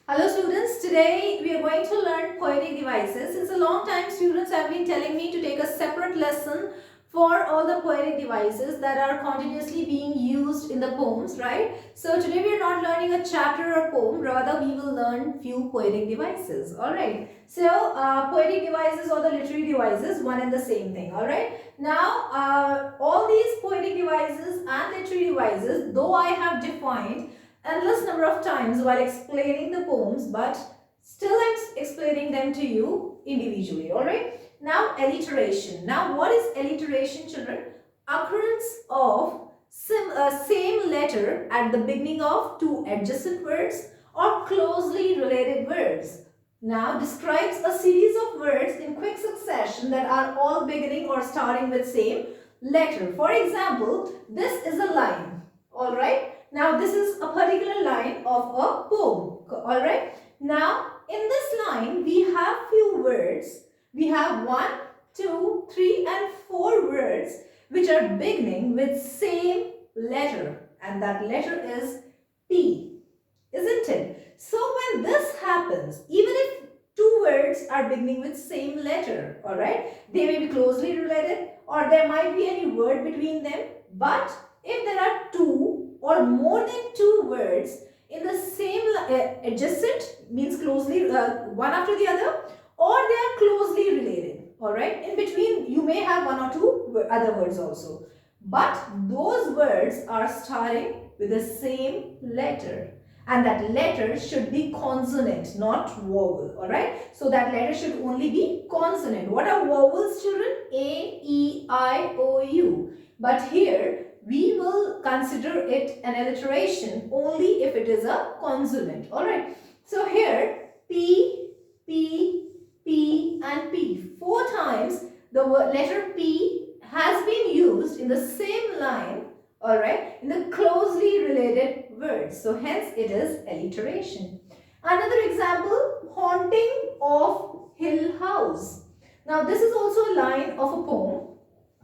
Hello students, today we are going to learn poetic devices. Since a long time students have been telling me to take a separate lesson for all the poetic devices that are continuously being used in the poems, right? So today we are not learning a chapter or poem, rather we will learn few poetic devices, alright? So poetic devices or the literary devices, one and the same thing, alright? Now all these poetic devices and literary devices, though I have defined endless number of times while explaining the poems, but still I'm explaining them to you individually, alright? Now alliteration. Now what is alliteration, children? Occurrence of same letter at the beginning of two adjacent words or closely related words. Now describes a series of words in quick succession that are all beginning or starting with same letter. For example, this is a line, alright? Now this is a particular line of a poem, alright? Now in this line we have few words. We have 1, 2, 3 and 4 words which are beginning with same letter, and that letter is P, isn't it? So when this happens, even if two words are beginning with same letter, alright, they may be closely related or there might be any word between them, but if there are two or more than two words in the same adjacent, means closely one after the other, or they are closely related, alright, in between you may have one or two other words also, but those words are starting with the same letter, and that letter should be consonant, not vowel, alright? So that letter should only be consonant. What are vowels, children? A, E, I, O, U. But here we will consider it an alliteration only if it is a consonant, alright? So here P, P, P and P. 4 times the letter P has been used in the same line, alright, in the closely related words. So hence it is alliteration. Another example, haunting of Hill House. Now this is also a line of a poem.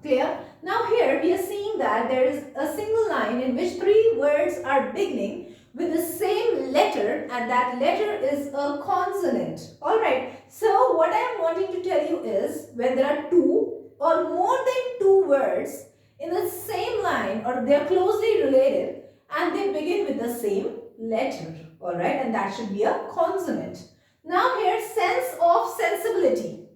Clear? Now here we are seeing that there is a single line in which 3 words are beginning with the same letter, and that letter is a consonant. Alright. So what I am wanting to tell you is when there are 2 or more than 2 words in the same line or they are closely related and they begin with the same letter. Alright. And that should be a consonant. Now here sense of sensibility.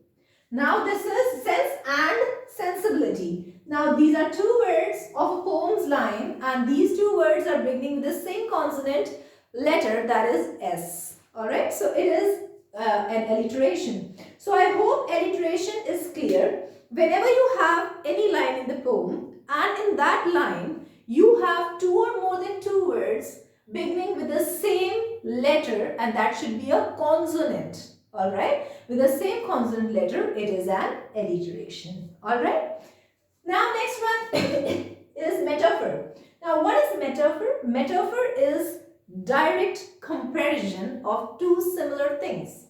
Now this is sense and sensibility. Now these are 2 words of a poem's line, and these 2 words are beginning with the same consonant letter, that is S. Alright, so it is an alliteration. So I hope alliteration is clear. Whenever you have any line in the poem and in that line you have 2 or more than 2 words beginning with the same letter, and that should be a consonant. Alright, with the same consonant letter, it is an alliteration. Alright. Now next one is metaphor. Now what is metaphor? Metaphor is direct comparison of 2 similar things.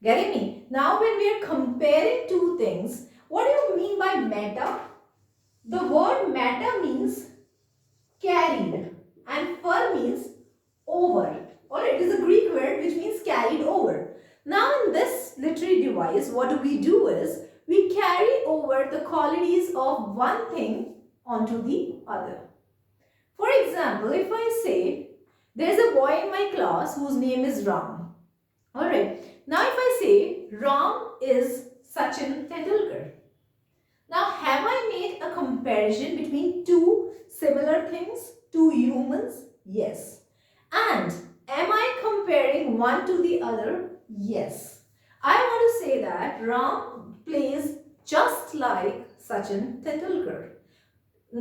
Getting me? Now when we are comparing 2 things, what do you mean by meta? The word meta means carried and fer means over. Alright, it is a Greek word which means carried over. Now in this literary device, what do we do is, we carry over the qualities of one thing onto the other. For example, if I say, there is a boy in my class whose name is Ram. Alright, now if I say, Ram is Sachin Tendulkar. Now have I made a comparison between 2 similar things, 2 humans? Yes. And am I comparing one to the other? Yes. I want to say that Ram plays just like Sachin Tendulkar.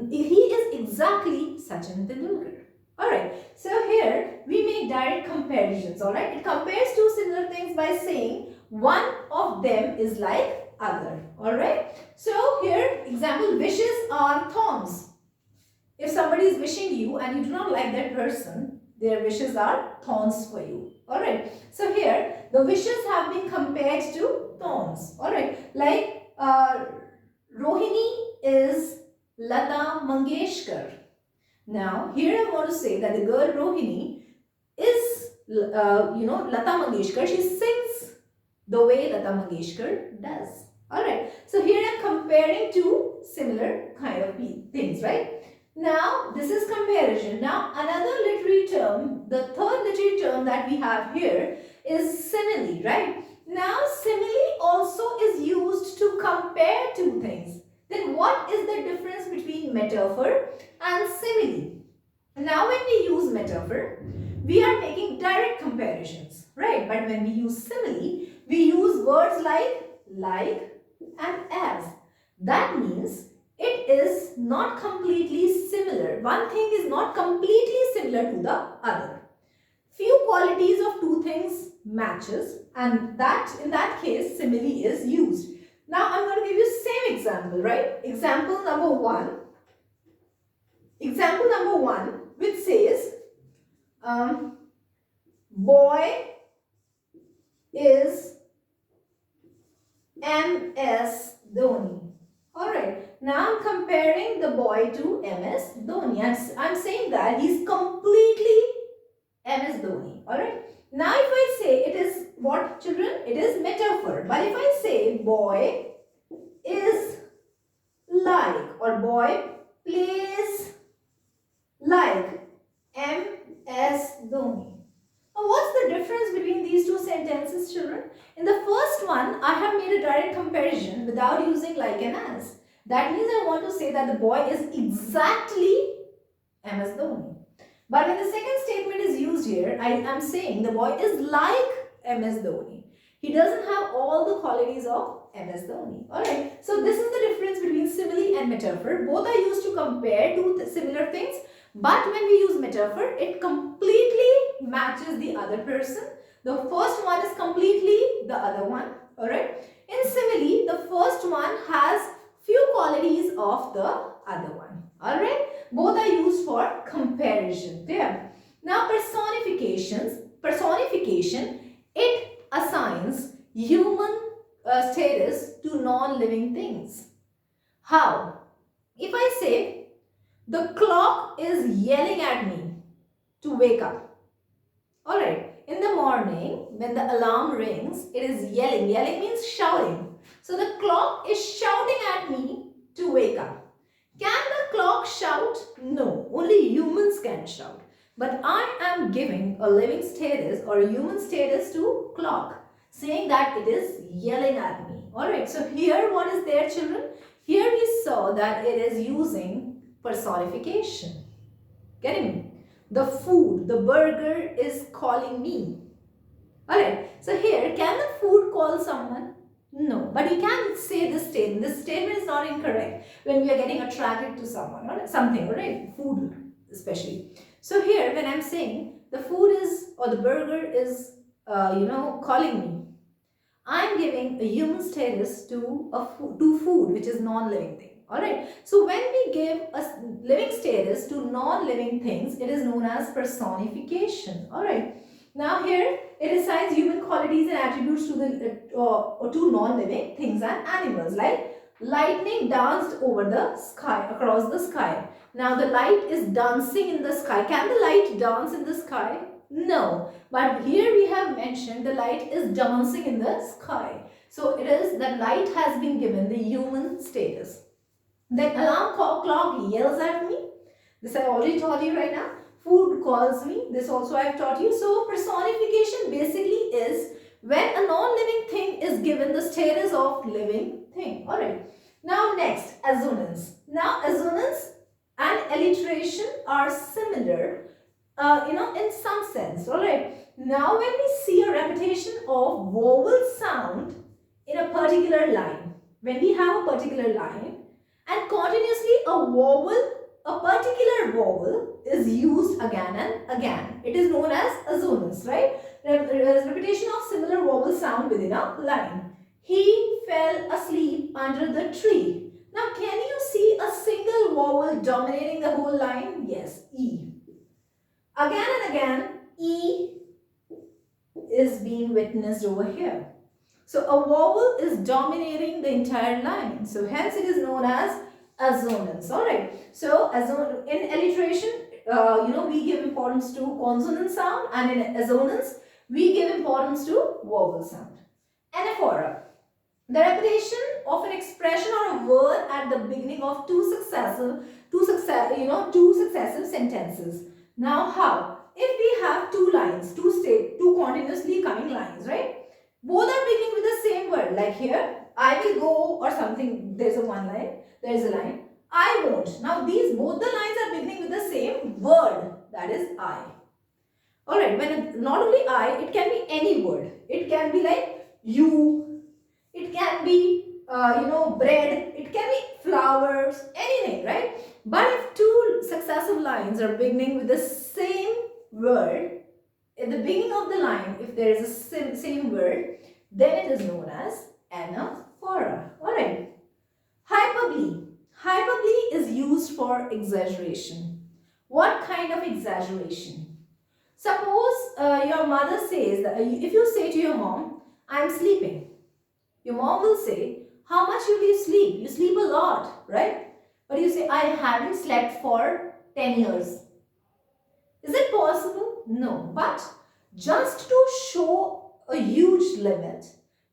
He is exactly Sachin Tendulkar. Alright, so here we make direct comparisons, alright. It compares 2 similar things by saying one of them is like other, alright. So here, example, wishes are thorns. If somebody is wishing you and you do not like that person, their wishes are thorns for you. Alright. So here the wishes have been compared to thorns. Alright. Like Rohini is Lata Mangeshkar. Now here I want to say that the girl Rohini is Lata Mangeshkar, she sings the way Lata Mangeshkar does. Alright, so here I'm comparing two similar kind of things, right? Now, this is comparison. Now, another literary term, the third literary term that we have here is simile, right? Now, simile also is used to compare two things. Then what is the difference between metaphor and simile? Now, when we use metaphor, we are making direct comparisons, right? But when we use simile, we use words like, and as. That means it is not completely similar. One thing is not completely similar to the other. Few qualities of two things matches, and that in that case simile is used. Now I'm going to give you same example, right? Example number one, which says boy is MS Dhoni. Alright, now I'm comparing the boy to MS Dhoni. I'm saying that he's completely MS Dhoni. Alright, now if I say it is what, children? It is metaphor. But if I say boy is like, or boy plays like MS Dhoni. Now, what's the difference between these two sentences, children? In the first one, I have made a direct comparison without using like and as. That means I want to say that the boy is exactly MS Dhoni. But when the second statement is used here, I am saying the boy is like MS Dhoni. He doesn't have all the qualities of MS Dhoni. Alright, so this is the difference between simile and metaphor. Both are used to compare two similar things. But when we use metaphor, it completely matches the other person. The first one is completely the other one. Alright. In simile, the first one has few qualities of the other one. Alright. Both are used for comparison. There. Now personification, it assigns human status to non-living things. How? If I say, the clock is yelling at me to wake up. Alright, in the morning, when the alarm rings, it is yelling. Yelling means shouting. So the clock is shouting at me to wake up. Can the clock shout? No, only humans can shout. But I am giving a living status or a human status to clock, saying that it is yelling at me. Alright, so here what is there, children? Here we saw that it is using personification. Getting me? The food, the burger is calling me. Alright, so here, can the food call someone? No, but you can say this statement. This statement is not incorrect when we are getting attracted to someone or something, right? Food especially. So here, when I'm saying the food is, or the burger is, calling me, I'm giving a human status to food, which is non-living thing. Alright, so when we give a living status to non-living things, it is known as personification. Alright, now here it assigns human qualities and attributes to the to non-living things and animals, like lightning danced over the sky, across the sky. Now the light is dancing in the sky. Can the light dance in the sky? No, but here we have mentioned the light is dancing in the sky. So it is that light has been given the human status. The alarm clock yells at me. This I already taught you right now. Food calls me. This also I have taught you. So personification basically is when a non-living thing is given the status of living thing. Alright. Now next, assonance. Now assonance and alliteration are similar, in some sense. Alright. Now when we see a repetition of vowel sound in a particular line, when we have a particular line, and continuously a particular vowel is used again and again. It is known as assonance, right? Repetition of similar vowel sound within a line. He fell asleep under the tree. Now, can you see a single vowel dominating the whole line? Yes, E. Again and again, E is being witnessed over here. So a vowel is dominating the entire line. So hence it is known as Assonance. All right. So in alliteration, we give importance to consonant sound, and in assonance, we give importance to vowel sound. Anaphora. The repetition of an expression or a word at the beginning of two successive sentences. Now, how? If we have two lines, two continuously coming lines, right? Both are beginning with the same word. Like here, I will go or something. There's a one line. There is a line. I won't. Now, both the lines are beginning with the same word. That is I. Alright, not only I, it can be any word. It can be like you, it can be, bread, it can be flowers, anything, right? But if two successive lines are beginning with the same word, at the beginning of the line, if there is a same word, then it is known as anaphora. Alright. Hyperbole. Hyperbole is used for exaggeration. What kind of exaggeration? Suppose your mother says that if you say to your mom, I am sleeping. Your mom will say, how much will you sleep? You sleep a lot, right? But you say, I haven't slept for 10 years. Is it possible? No. But just to show a huge limit,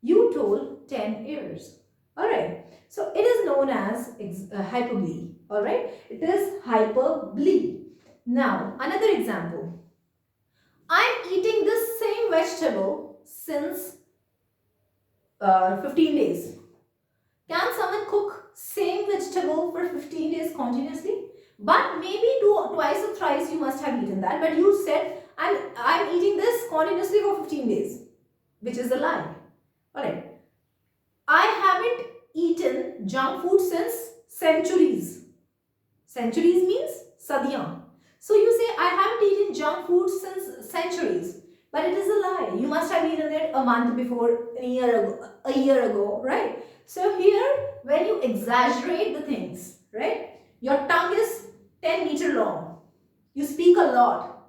you told 10 years. Alright. So it is known as hyperbole. Alright. It is hyperbole. Now, another example. I'm eating this same vegetable since 15 days. Can someone cook same vegetable for 15 days continuously? But maybe twice or thrice you must have eaten that. But you said, I'm eating this continuously for 15 days. Which is a lie. Alright. I haven't eaten junk food since centuries. Centuries means sadiyan. So you say, I haven't eaten junk food since centuries. But it is a lie. You must have eaten it a month before, a year ago, right? So here, when you exaggerate the things, right? Your tongue is 10 meter long. You speak a lot.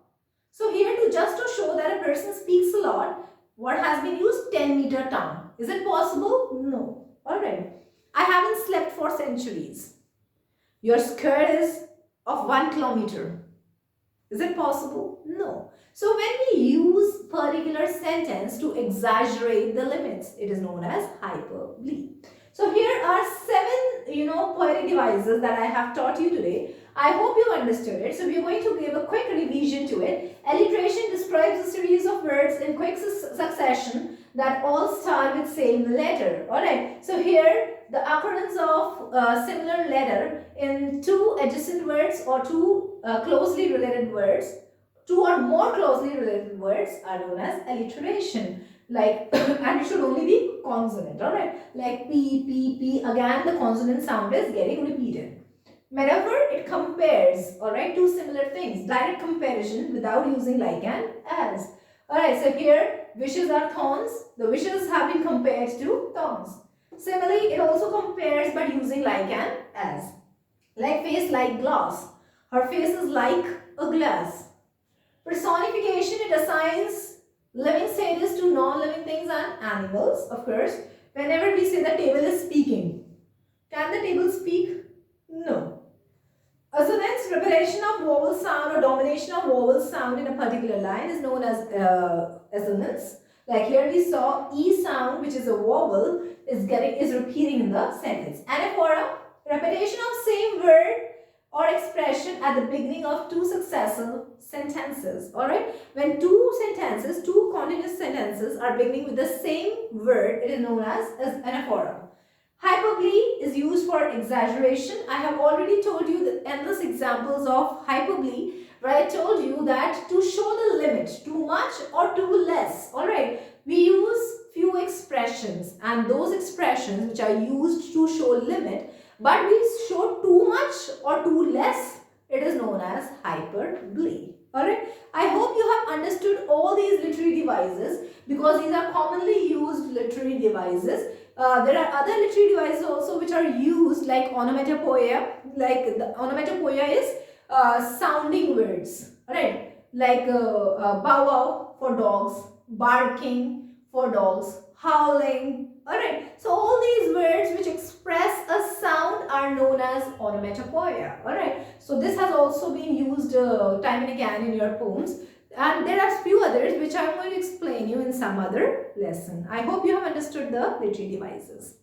So here, just to show that a person speaks a lot, what has been used? 10-meter tongue. Is it possible? No. Alright. I haven't slept for centuries. Your skirt is of 1 kilometer. Is it possible? No. So when we use particular sentence to exaggerate the limits, it is known as hyperbole. So here are 7, poetic devices that I have taught you today. I hope you understood it. So we are going to give a quick revision to it. Alliteration describes a series of words in quick succession that all start with same letter. Alright. So here the occurrence of similar letter in two adjacent words or two closely related words, two or more closely related words are known as alliteration. Like, and it should only be consonant, alright? Like P, P, P, again the consonant sound is getting repeated. Metaphor, it compares, alright, two similar things. Direct comparison without using like and as. Alright, so here, wishes are thorns. The wishes have been compared to thorns. Similarly, it also compares by using like and as. Like face, like glass. Her face is like a glass. Personification, it assigns living status to non-living things and animals, of course. Whenever we say the table is speaking, can the table speak? No. Assonance, repetition of vowel sound or domination of vowel sound in a particular line is known as assonance. Like here we saw E sound, which is a vowel, is repeating in the sentence. Anaphora, repetition of same word or expression at the beginning of two successive sentences. Alright? When two continuous sentences are beginning with the same word, it is known as anaphora. Hyperbole is used for exaggeration. I have already told you the endless examples of hyperbole, where I told you that to show the limit, too much or too less. Alright? We use few expressions, and those expressions which are used to show limit, but we show too much or too less, it is known as hyperbole. Alright, I hope you have understood all these literary devices, because these are commonly used literary devices. There are other literary devices also which are used, like onomatopoeia. Like the onomatopoeia is sounding words. Alright, like bow wow for dogs, barking for dogs, howling. Alright, so So all these words which express a sound are known as onomatopoeia. Alright. So this has also been used time and again in your poems. And there are few others which I'm going to explain you in some other lesson. I hope you have understood the literary devices.